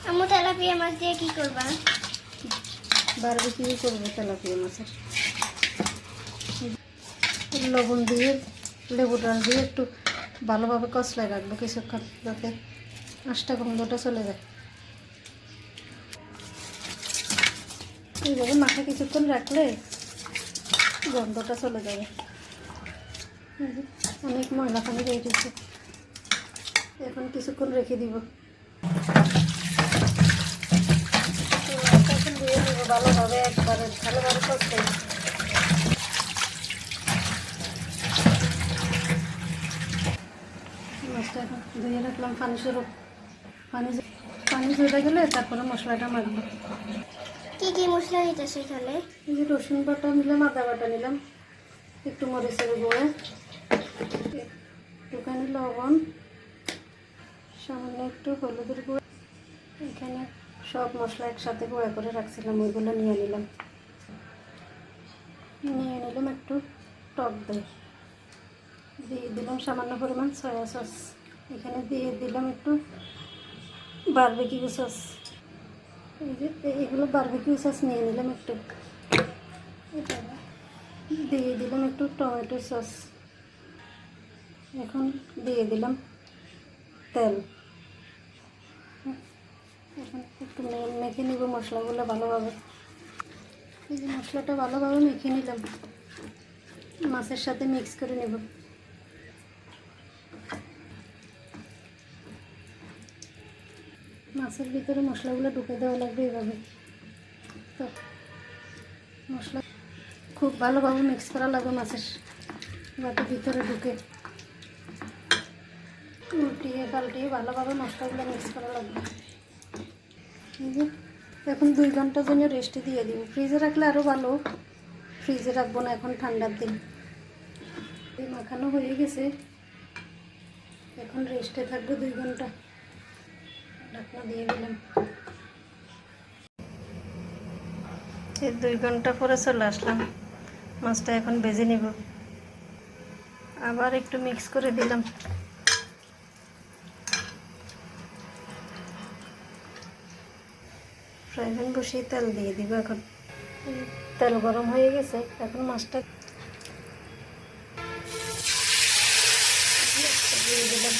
আম্মু তেলাপিয়া মাছ দিয়ে কি করবা? বারবিকিউ করবো তেলাপিয়া মাছের। লবণ দিয়ে লেবুর রস দিয়ে একটু ভালোভাবে কষলায় রাখবো কিছুক্ষণ, যাতে আঁশটা গন্ধটা চলে যায়। এইভাবে মাখা কিছুক্ষণ রাখলে গন্ধটা চলে যাবে। অনেক ময়লা পানি বেরিয়েছে, এখন কিছুক্ষণ রেখে দিব। এখন দিয়ে দিব ভালোভাবে, একবারে ভালোভাবে কষতে। মাছটা এখন ধুয়ে রাখলাম, পানি ঝরে গেলে তারপরে মশলাটা মাখবো। কি কি মশলা দিতেছো এখানে? এই যে রসুন বাটা নিলাম, আদা বাটা নিলাম, একটু মরিচের গুঁড়ো, একটুখানি লবণ, সামান্য একটু হলুদের গুঁড়ো। এখানে সব মশলা একসাথে গুঁড়া করে রাখছিলাম, ওইগুলো নিয়ে নিলাম। একটু টক দই দিয়ে দিলাম, সামান্য পরিমাণ সয়া সস। এখানে দিয়ে দিলাম একটু বারবিকিউ সস। এই যে এগুলো বারবিকিউ সস নিয়ে নিলাম একটু। দিয়ে দিলাম একটু টমেটো সস। এখন দিয়ে দিলাম তেল। এখন একটু মেখে নিব মশলাগুলো ভালোভাবে। এই যে মশলাটা ভালোভাবে মেখে নিলাম, মাছের সাথে মিক্স করে নেব। মাছের ভিতরে মশলাগুলো ঢুকে দেওয়া লাগবে এইভাবে। তো মশলা খুব ভালোভাবে মিক্স করা লাগবে মাছের, যাতে ভিতরে ঢুকে। উল্টিয়ে পাল্টিয়ে ভালোভাবে মশলাগুলো মিক্স করা লাগবে। এই যে এখন 2 ঘন্টার জন্য রেস্টে দিয়ে দিব। ফ্রিজে রাখলে আরও ভালো, ফ্রিজে রাখবো না, এখন ঠান্ডার দিন। এই মাখানো হয়ে গেছে, এখন রেস্টে থাকবে 2 ঘন্টা। ঢাকনা দিয়ে দিলাম। এই 2 ঘন্টা পরে চলে আসলাম, মাছটা এখন ভেজে নিব। আবার একটু মিক্স করে দিলাম। ফ্রাই প্যান বসিয়ে তেল দিয়ে দিব। এখন তেল গরম হয়ে গেছে, এখন মাছটা দিয়ে দিলাম।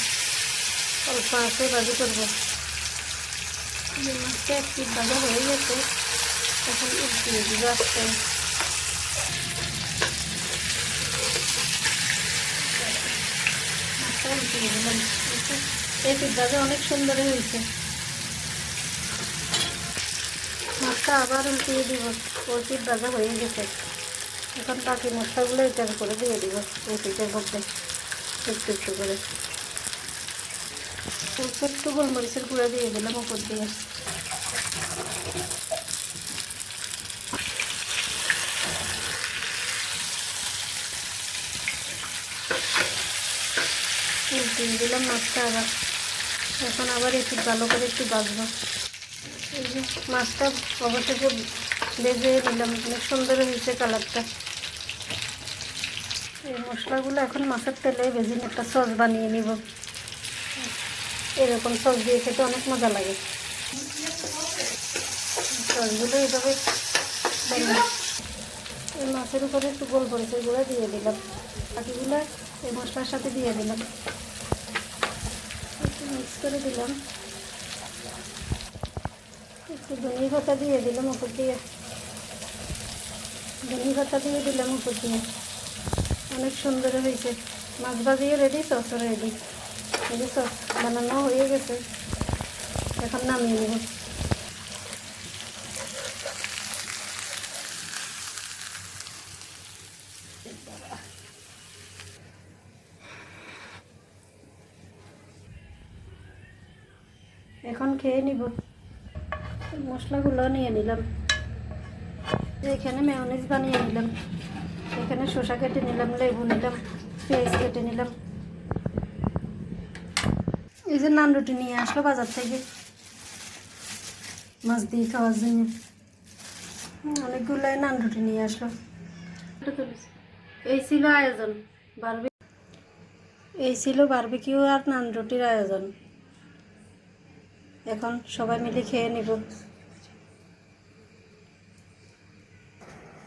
অল্প আঁচে ভাজি করবো। মাছটা এক পিঠ ভাজা হয়ে গেছে, এখন উল্টিয়ে দিব আস্তে। মাছটা উল্টিয়ে দিলাম। এই পিঠ ভাজা অনেক সুন্দর হয়েছে। মাছটা আবার উল্টিয়ে দিব, ওই পিঠ ভাজা হয়ে গেছে। এখন বাকি মশলাগুলো এটার করে দিয়ে দিব, এই পিঠের মধ্যে একটু একটু করে। একটু গোলমরিচের গুঁড়া দিয়ে দিলাম উপর দিয়ে। উল্টিয়ে দিলাম মাছটা আবার। এখন আবার একটু ভালো করে একটু ভাজবো। এই যে মাছটা অবশেষে ভেজে নিলাম, অনেক সুন্দর হয়েছে কালারটা। এই মশলাগুলো এখন মাছের তেলে ভেজে একটা সস বানিয়ে নিব। এরকম সস দিয়ে খেতে অনেক মজা লাগে। সসগুলো এইভাবে এই মাছের উপরে একটু গোলমরিচের গুঁড়া দিয়ে দিলাম, বাকিগুলো এই মশলার সাথে দিয়ে দিলাম, একটু মিক্স করে দিলাম। একটু ধনিয়া পাতা দিয়ে দিলাম উপর দিয়ে, ধনিয়া পাতা দিয়ে দিলাম উপর দিয়ে। অনেক সুন্দর হয়েছে। মাছ ভাজিও রেডি, সসও রেডি। এই যে সস বানানো হয়ে গেছে, এখন নামিয়ে নেব। এখন খেয়ে নিব। মশলাগুলো নিয়ে নিলাম। এখানে মেয়োনিজ বানিয়ে নিলাম, এখানে শসা কেটে নিলাম, লেবু নিলাম, পেঁয়াজ কেটে নিলাম। এই যে নান রুটি নিয়ে আসলো বাজার থেকে মাছ দিয়ে খাওয়ার জন্য, অনেকগুলো নান রুটি নিয়ে আসলো। এই ছিল আয়োজন, এই ছিল বারবিকিউ আর নান রুটির আয়োজন। এখন সবাই মিলে খেয়ে নিব।